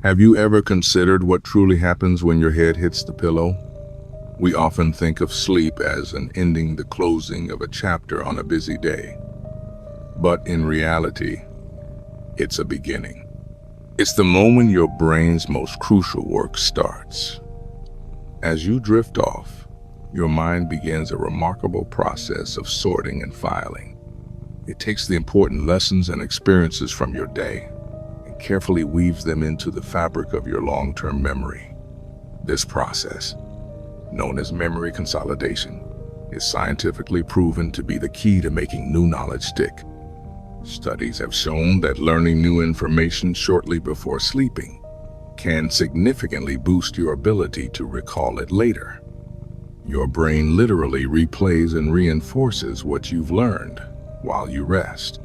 Have you ever considered what truly happens when your head hits the pillow? We often think of sleep as an ending, the closing of a chapter on a busy day. But in reality, it's a beginning. It's the moment your brain's most crucial work starts. As you drift off, your mind begins a remarkable process of sorting and filing. It takes the important lessons and experiences from your day and carefully weaves them into the fabric of your long-term memory. This process, known as memory consolidation, is scientifically proven to be the key to making new knowledge stick. Studies have shown that learning new information shortly before sleeping can significantly boost your ability to recall it later. Your brain literally replays and reinforces what you've learned while you rest.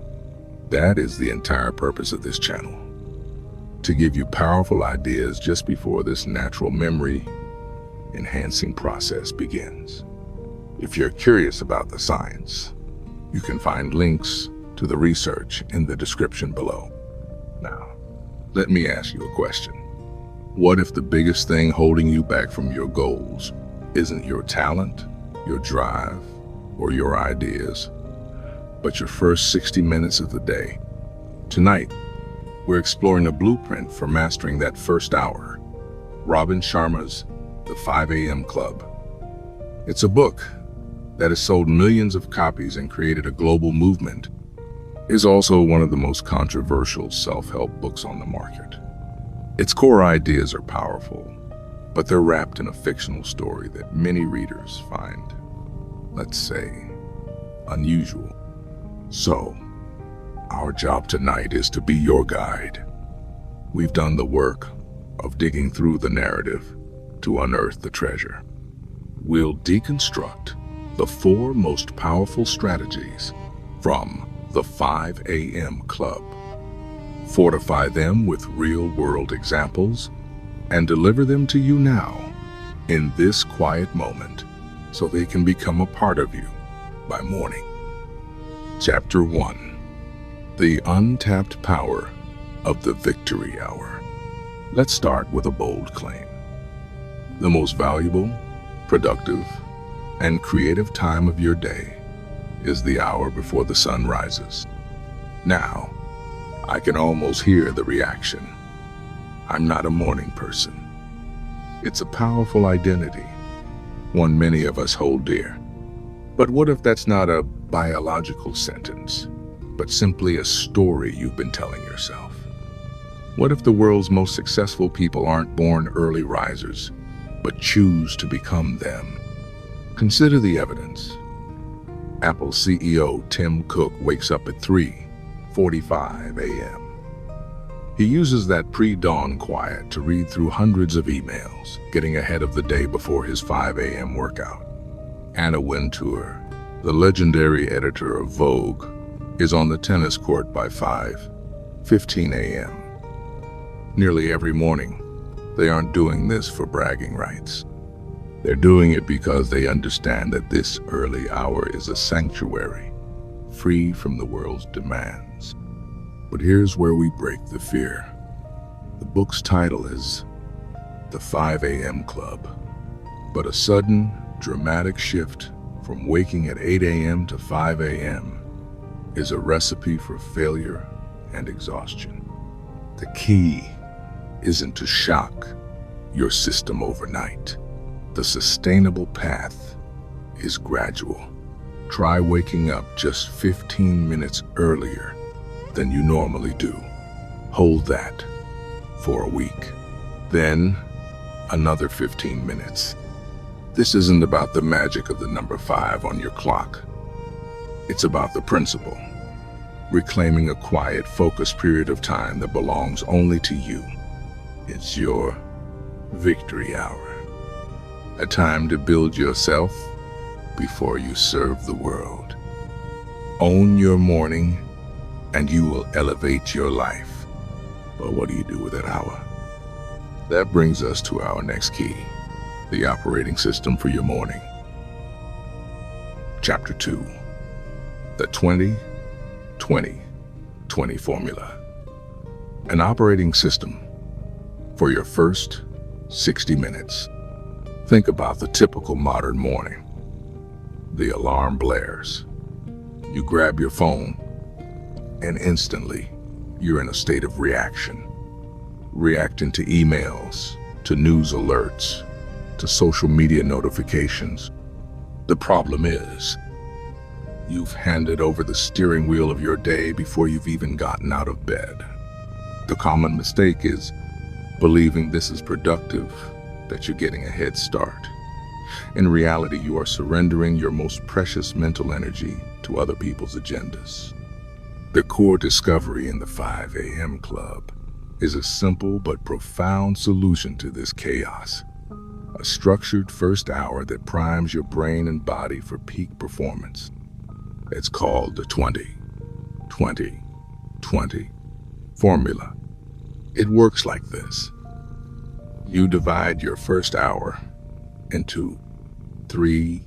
That is the entire purpose of this channel, to give you powerful ideas just before this natural memory enhancing process begins. If you're curious about the science, you can find links to the research in the description below. Now, let me ask you a question. What if the biggest thing holding you back from your goals isn't your talent, your drive, or your ideas, but your first 60 minutes of the day? Tonight, we're exploring a blueprint for mastering that first hour, Robin Sharma's The 5 a.m. Club. It's a book that has sold millions of copies and created a global movement. It's also one of the most controversial self-help books on the market. Its core ideas are powerful, but they're wrapped in a fictional story that many readers find, let's say, unusual. So, our job tonight is to be your guide. We've done the work of digging through the narrative to unearth the treasure. We'll deconstruct the 4 most powerful strategies from the 5 a.m. Club, fortify them with real-world examples, and deliver them to you now, in this quiet moment, so they can become a part of you by morning. Chapter 1. The Untapped Power of the Victory Hour. Let's start with a bold claim. The most valuable, productive, and creative time of your day is the hour before the sun rises. Now, I can almost hear the reaction. I'm not a morning person. It's a powerful identity, one many of us hold dear. But what if that's not a biological sentence, but simply a story you've been telling yourself? What if the world's most successful people aren't born early risers, but choose to become them? Consider the evidence. Apple CEO Tim Cook wakes up at 3:45 a.m. He uses that pre-dawn quiet to read through hundreds of emails, getting ahead of the day before his 5 a.m. workout. Anna Wintour, the legendary editor of Vogue, is on the tennis court by 5:15 a.m. Nearly every morning, they aren't doing this for bragging rights. They're doing it because they understand that this early hour is a sanctuary, free from the world's demands. But here's where we break the fear. The book's title is The 5 a.m. Club, but a sudden, dramatic shift from waking at 8 a.m. to 5 a.m. is a recipe for failure and exhaustion. The key isn't to shock your system overnight. The sustainable path is gradual. Try waking up just 15 minutes earlier than you normally do. Hold that for a week. Then another 15 minutes. This isn't about the magic of the number 5 on your clock. It's about the principle. Reclaiming a quiet, focused period of time that belongs only to you. It's your victory hour. A time to build yourself before you serve the world. Own your morning and you will elevate your life. But what do you do with that hour? That brings us to our next key, the operating system for your morning. Chapter 2, the 20-20-20 formula. An operating system For your first 60 minutes, think about the typical modern morning. The alarm blares. You grab your phone, and instantly, you're in a state of reaction. Reacting to emails, to news alerts, to social media notifications. The problem is, you've handed over the steering wheel of your day before you've even gotten out of bed. The common mistake is believing this is productive, that you're getting a head start. In reality, you are surrendering your most precious mental energy to other people's agendas. The core discovery in the 5 a.m. Club is a simple but profound solution to this chaos. A structured first hour that primes your brain and body for peak performance. It's called the 20-20-20 formula. It works like this. You divide your first hour into 3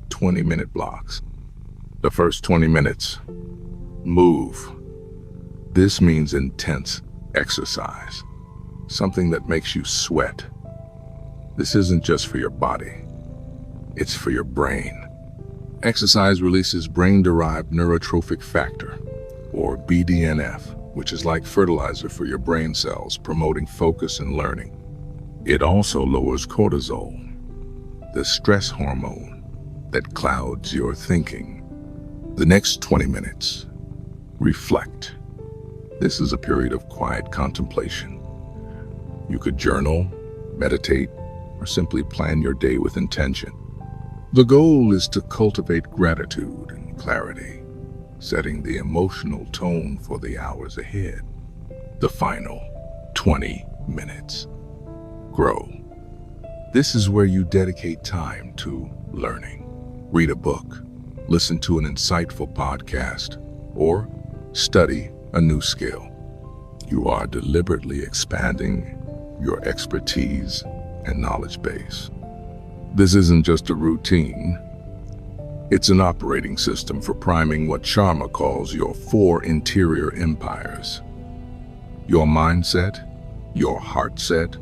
20-minute blocks. The first 20 minutes, move. This means intense exercise, something that makes you sweat. This isn't just for your body, it's for your brain. Exercise releases brain-derived neurotrophic factor, or BDNF, which is like fertilizer for your brain cells, promoting focus and learning. It also lowers cortisol, the stress hormone that clouds your thinking. The next 20 minutes, reflect. This is a period of quiet contemplation. You could journal, meditate, or simply plan your day with intention. The goal is to cultivate gratitude and clarity, setting the emotional tone for the hours ahead. The final 20 minutes. Grow. This is where you dedicate time to learning. Read a book, listen to an insightful podcast, or study a new skill. You are deliberately expanding your expertise and knowledge base. This isn't just a routine. It's an operating system for priming what Sharma calls your 4 interior empires. Your mindset, your heart set,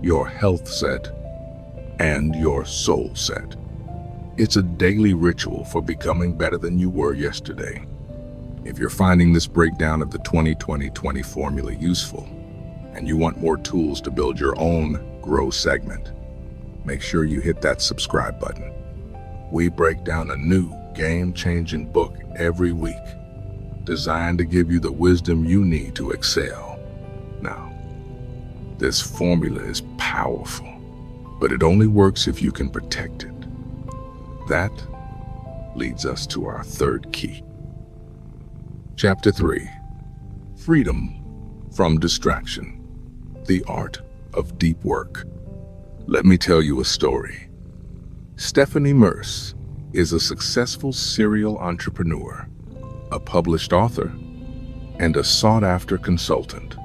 your health set, and your soul set. It's a daily ritual for becoming better than you were yesterday. If you're finding this breakdown of the 20-20-20 formula useful, and you want more tools to build your own Grow segment, make sure you hit that subscribe button. We break down a new game-changing book every week, designed to give you the wisdom you need to excel. Now, this formula is powerful, but it only works if you can protect it. That leads us to our third key. Chapter 3, Freedom from Distraction, the Art of Deep Work. Let me tell you a story. Stephanie Merce is a successful serial entrepreneur, a published author, and a sought-after consultant.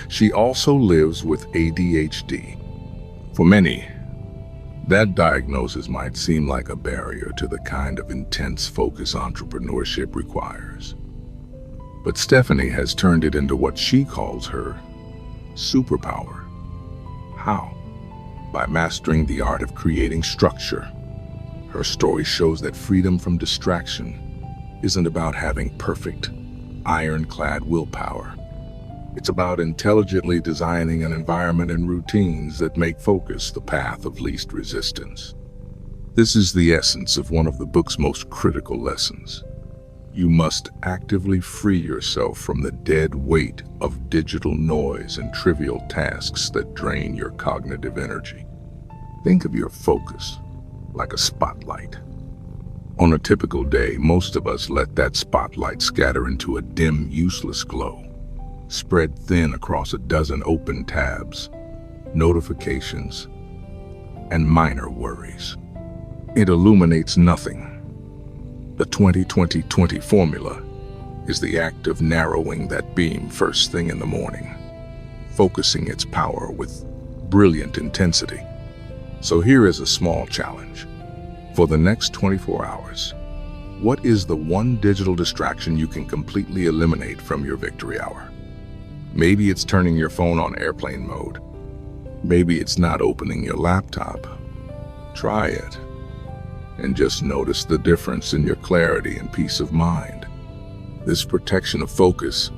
She also lives with ADHD. For many, that diagnosis might seem like a barrier to the kind of intense focus entrepreneurship requires. But Stephanie has turned it into what she calls her superpower. How? By mastering the art of creating structure. Her story shows that freedom from distraction isn't about having perfect, ironclad willpower. It's about intelligently designing an environment and routines that make focus the path of least resistance. This is the essence of one of the book's most critical lessons. You must actively free yourself from the dead weight of digital noise and trivial tasks that drain your cognitive energy. Think of your focus like a spotlight. On a typical day, most of us let that spotlight scatter into a dim, useless glow, spread thin across a dozen open tabs, notifications, and minor worries. It illuminates nothing. The 20-20-20 formula is the act of narrowing that beam first thing in the morning, focusing its power with brilliant intensity. So here is a small challenge. For the next 24 hours, what is the one digital distraction you can completely eliminate from your victory hour? Maybe it's turning your phone on airplane mode, Maybe it's not opening your laptop. Try it, and just notice the difference in your clarity and peace of mind. This protection of focus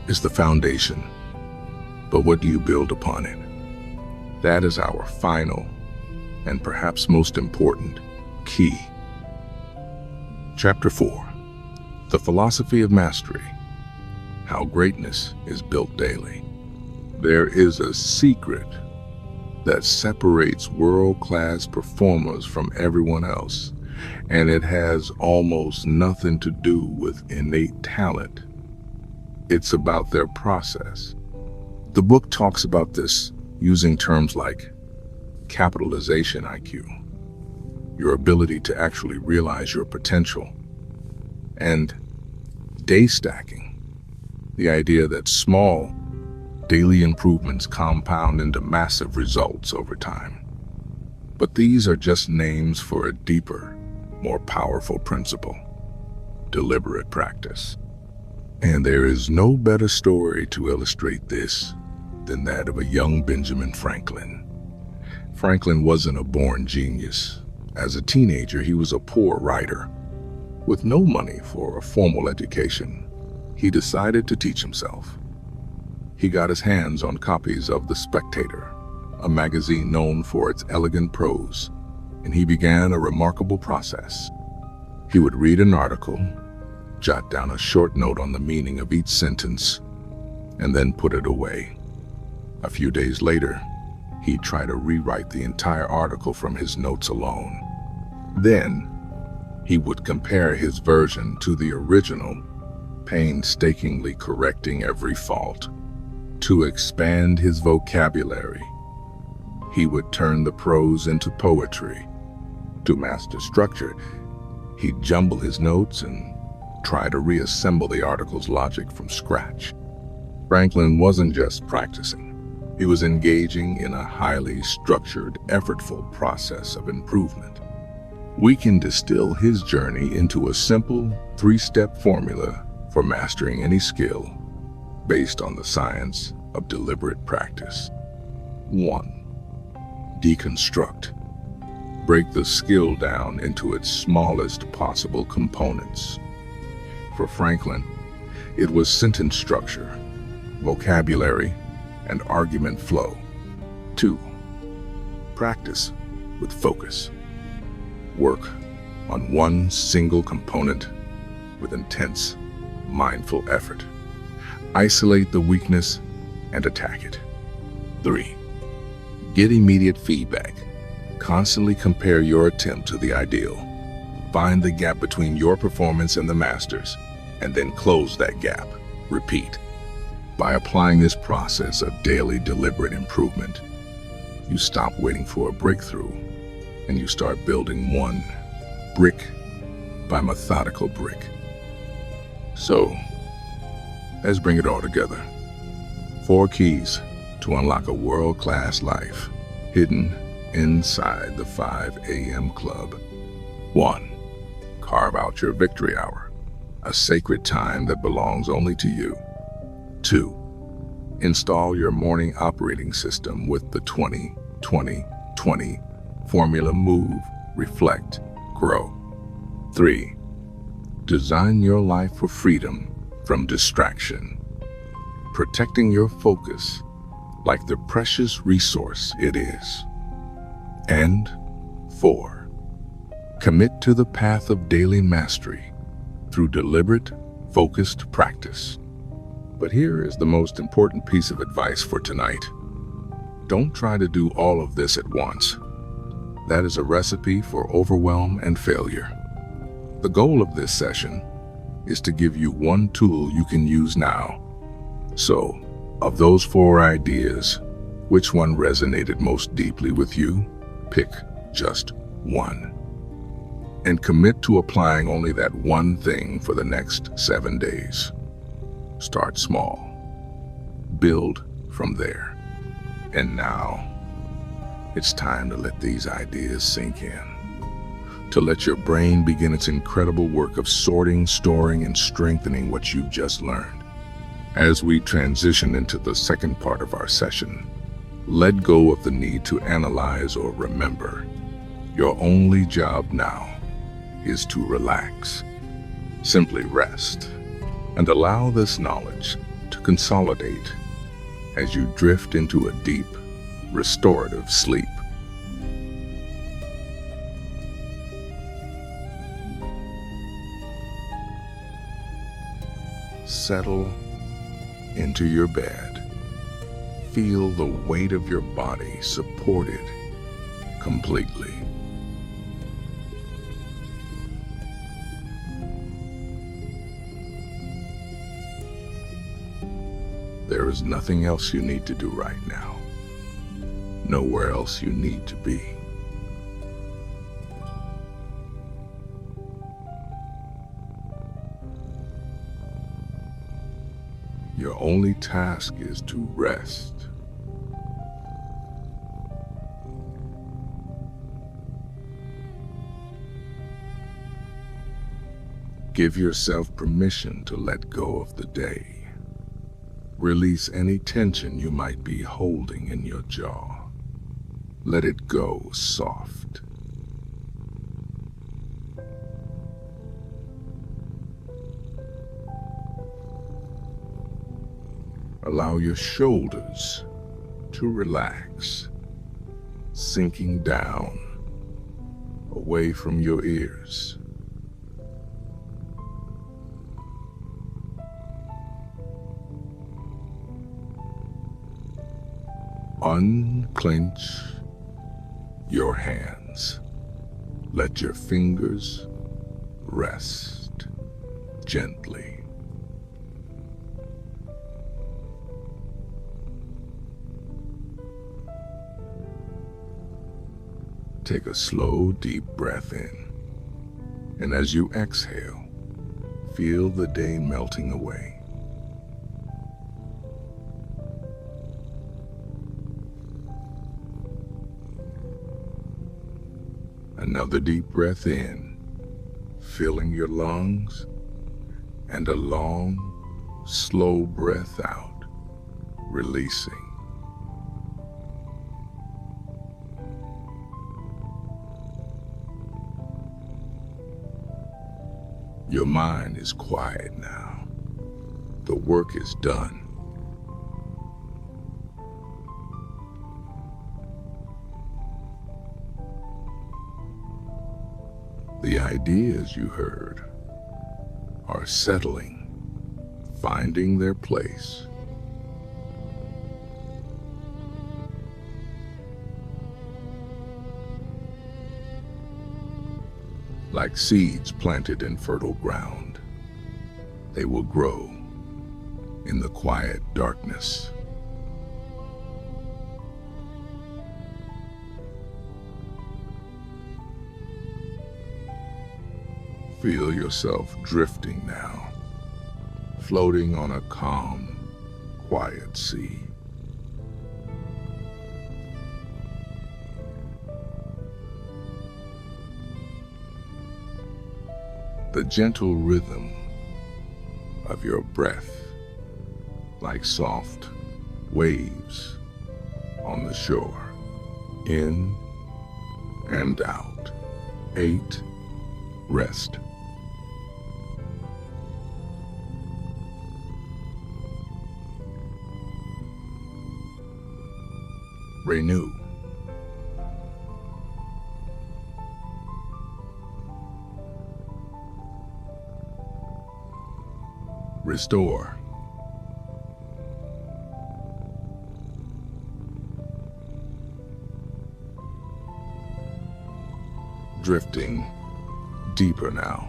is the foundation, but what do you build upon it? That is our final and perhaps most important key. Chapter 4. The Philosophy of Mastery. How Greatness is Built Daily. There is a secret that separates world-class performers from everyone else, and it has almost nothing to do with innate talent. It's about their process. The book talks about this using terms like capitalization IQ, your ability to actually realize your potential, and day stacking, the idea that small daily improvements compound into massive results over time. But these are just names for a deeper, more powerful principle: deliberate practice. And there is no better story to illustrate this than that of a young Benjamin Franklin. Franklin wasn't a born genius. As a teenager, he was a poor writer. With no money for a formal education, he decided to teach himself. He got his hands on copies of The Spectator, a magazine known for its elegant prose, and he began a remarkable process. He would read an article, jot down a short note on the meaning of each sentence, and then put it away. A few days later, he'd try to rewrite the entire article from his notes alone. Then, he would compare his version to the original, painstakingly correcting every fault. To expand his vocabulary, he would turn the prose into poetry. To master structure, he'd jumble his notes and try to reassemble the article's logic from scratch. Franklin wasn't just practicing. He was engaging in a highly structured, effortful process of improvement. We can distill his journey into a simple, three-step formula for mastering any skill based on the science of deliberate practice. 1. Deconstruct. Break the skill down into its smallest possible components. For Franklin, it was sentence structure, vocabulary, and argument flow. 2. Practice with focus. Work on one single component with intense, mindful effort. Isolate the weakness and attack it. 3. Get immediate feedback. Constantly compare your attempt to the ideal. Find the gap between your performance and the master's, and then close that gap. Repeat. By applying this process of daily deliberate improvement, you stop waiting for a breakthrough, and you start building one brick by methodical brick. So, let's bring it all together. 4 keys to unlock a world-class life, hidden inside the 5 a.m. club. 1. Carve out your victory hour, a sacred time that belongs only to you. 2. Install your morning operating system with the 20-20-20 formula: move, reflect, grow. 3. Design your life for freedom from distraction, protecting your focus like the precious resource it is. And 4. Commit to the path of daily mastery through deliberate, focused practice. But here is the most important piece of advice for tonight. Don't try to do all of this at once. That is a recipe for overwhelm and failure. The goal of this session is to give you one tool you can use now. So, of those 4 ideas, which one resonated most deeply with you? Pick just one. And commit to applying only that one thing for the next 7 days. Start small. Build from there. And now, it's time to let these ideas sink in. To let your brain begin its incredible work of sorting, storing, and strengthening what you've just learned. As we transition into the second part of our session, Let go of the need to analyze or remember. Your only job now is to relax. Simply rest and allow this knowledge to consolidate as you drift into a deep, restorative sleep. Settle into your bed. Feel the weight of your body supported completely. There is nothing else you need to do right now. Nowhere else you need to be. Your only task is to rest. Give yourself permission to let go of the day. Release any tension you might be holding in your jaw. Let it go soft. Allow your shoulders to relax, sinking down away from your ears. Unclench your hands. Let your fingers rest gently. Take a slow, deep breath in, and as you exhale, feel the day melting away. Another deep breath in, filling your lungs, and a long, slow breath out, releasing. Your mind is quiet now. The work is done. The ideas you heard are settling, finding their place. Like seeds planted in fertile ground, they will grow in the quiet darkness. Feel yourself drifting now, floating on a calm, quiet sea. The gentle rhythm of your breath, like soft waves on the shore, in and out. 8. Rest. Renew. Restore. Drifting deeper now.